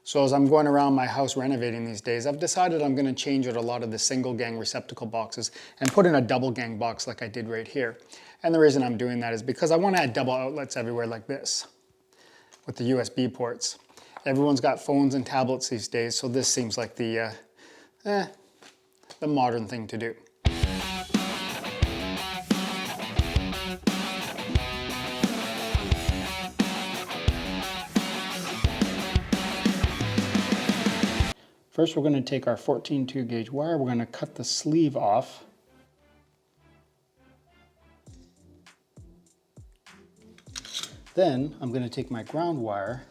So as I'm going around my house renovating these days, I've decided I'm going to change out a lot of the single gang receptacle boxes and put in a double gang box like I did right here. And the reason I'm doing that is because I want to add double outlets everywhere like this with the USB ports. Everyone's got phones and tablets these days, so this seems like the modern thing to do. First, we're going to take our 14-2 gauge wire. We're going to cut the sleeve off. Then I'm going to take my ground wire,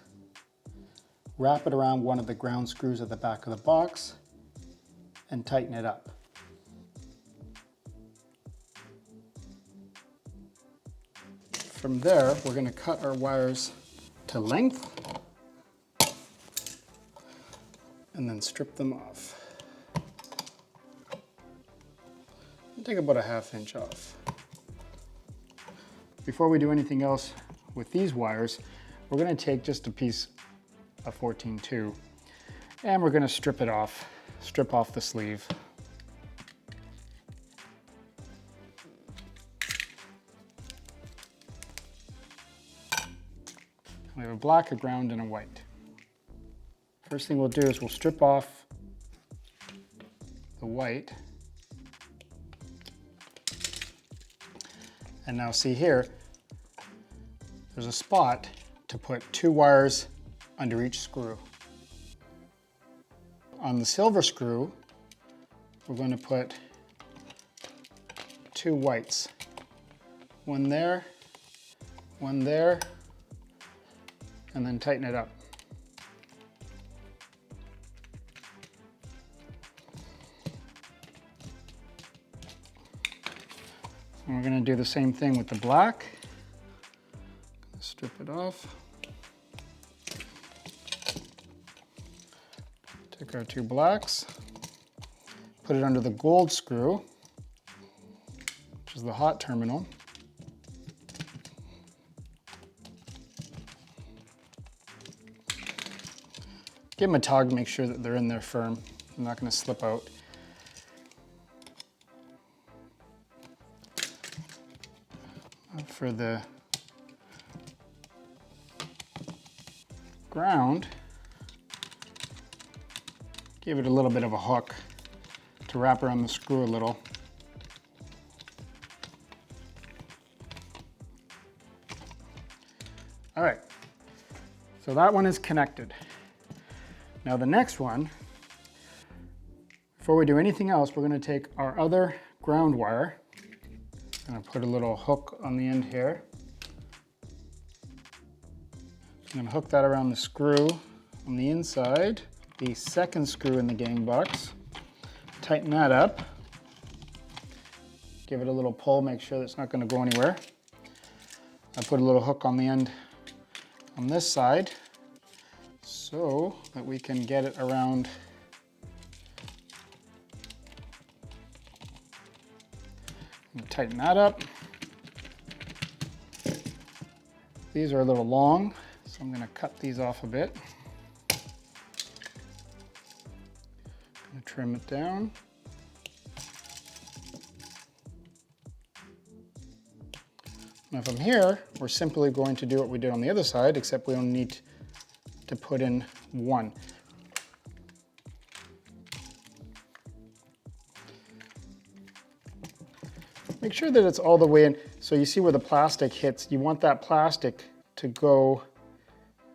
wrap it around one of the ground screws at the back of the box, and tighten it up. From there, we're going to cut our wires to length and then strip them off. And take about a ½ inch off. Before we do anything else with these wires, we're going to take just a piece of 14-2 and we're going to strip it off, strip off the sleeve. We have a black, a ground, and a white. First thing we'll do is we'll strip off the white. And now see here, there's a spot to put 2 wires under each screw. On the silver screw, we're going to put 2 whites. One there, and then tighten it up. And we're going to do the same thing with the black. Strip it off. Take our 2 blacks, put it under the gold screw, which is the hot terminal. Give them a tug, make sure that they're in there firm. They're not going to slip out. For the ground, give it a little bit of a hook to wrap around the screw a little. All right, so that one is connected. Now the next one, before we do anything else, we're going to take our other ground wire. I'm going to put a little hook on the end here. I'm going to hook that around the screw on the inside, the second screw in the gang box. Tighten that up. Give it a little pull, make sure that it's not going to go anywhere. I put a little hook on the end on this side so that we can get it around tighten that up. These are a little long, so I'm going to cut these off a bit. I'm going to trim it down. Now from here, we're simply going to do what we did on the other side, except we only need to put in 1. Make sure that it's all the way in. So you see where the plastic hits. You want that plastic to go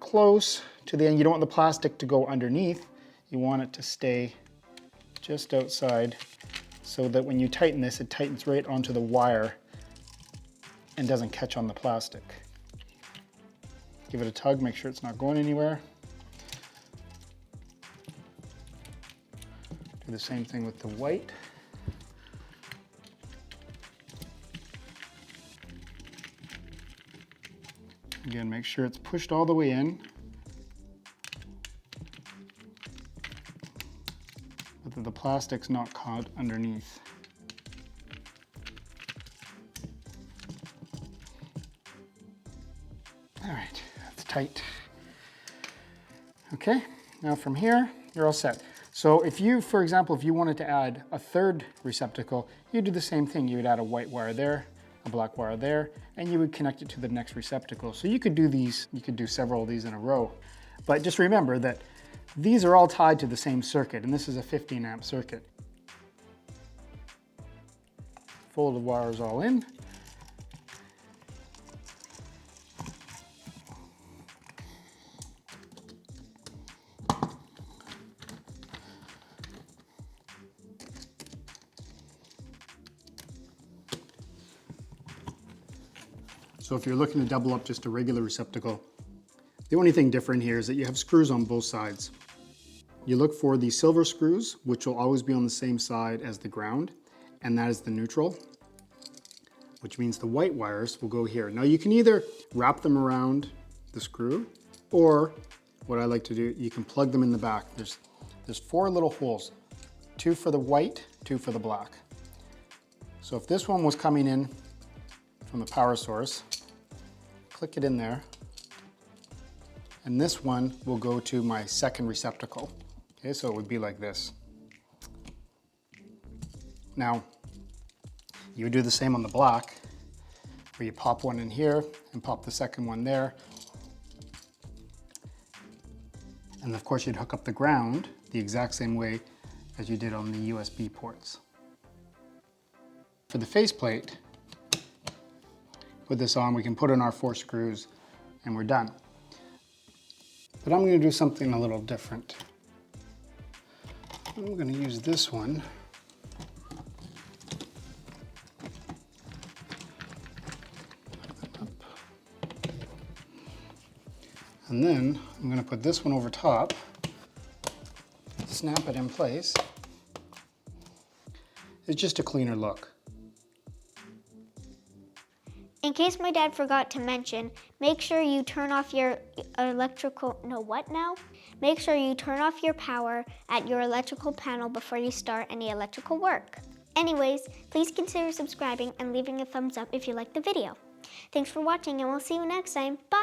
close to the end. You don't want the plastic to go underneath. You want it to stay just outside so that when you tighten this, it tightens right onto the wire and doesn't catch on the plastic. Give it a tug, make sure it's not going anywhere. Do the same thing with the white. Again, make sure it's pushed all the way in, but that the plastic's not caught underneath. All right, that's tight. Okay, Now from here, you're all set. So if you, for example, if you wanted to add a third receptacle, you'd do the same thing. You would add a white wire there, a black wire there, and you would connect it to the next receptacle. So you could do these, you could do several of these in a row. But just remember that these are all tied to the same circuit, and this is a 15 amp circuit. Fold the wires all in. So if you're looking to double up just a regular receptacle, the only thing different here is that you have screws on both sides. You look for the silver screws, which will always be on the same side as the ground, and that is the neutral, which means the white wires will go here. Now you can either wrap them around the screw, or what I like to do, you can plug them in the back. There's 4 little holes, 2 for the white, 2 for the black. So if this one was coming in from the power source, click it in there, and this one will go to my second receptacle. Okay, so it would be like this. Now, you would do the same on the black, where you pop one in here and pop the second one there. And of course you'd hook up the ground the exact same way as you did on the USB ports. For the faceplate, put this on, we can put in our 4 screws and we're done. But I'm going to do something a little different. I'm going to use this one. And then I'm going to put this one over top, snap it in place. It's just a cleaner look. In case my dad forgot to mention, make sure you turn off your Make sure you turn off your power at your electrical panel before you start any electrical work. Anyways, please consider subscribing and leaving a thumbs up if you liked the video. Thanks for watching and we'll see you next time. Bye!